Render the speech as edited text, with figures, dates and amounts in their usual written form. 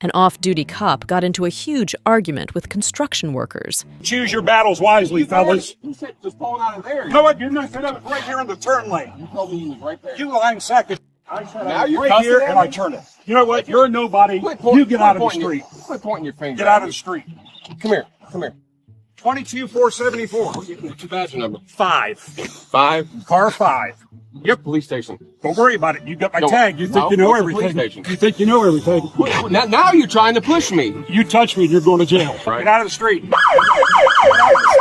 An off-duty cop got into a huge argument with construction workers. Choose your battles wisely, fellas. You said just pulling out of there. No, I didn't. I said I was right here in the turn lane. You told me he was right there. You lying sack of... I said Now I was you're right cussing here at and me? I turn it. You know what? You're a nobody. You get out of the street. Quit pointing your finger. Get out of the street. Come here. Come here. 22-474. What's your badge number? 5. 5. Car 5. Yep. Police station. Don't worry about it. You got my No, tag. You think no, you know what's the police everything. station? You think you know everything. Now you're trying to push me. You touch me and you're going to jail. Right. Get out of the street. Get out of the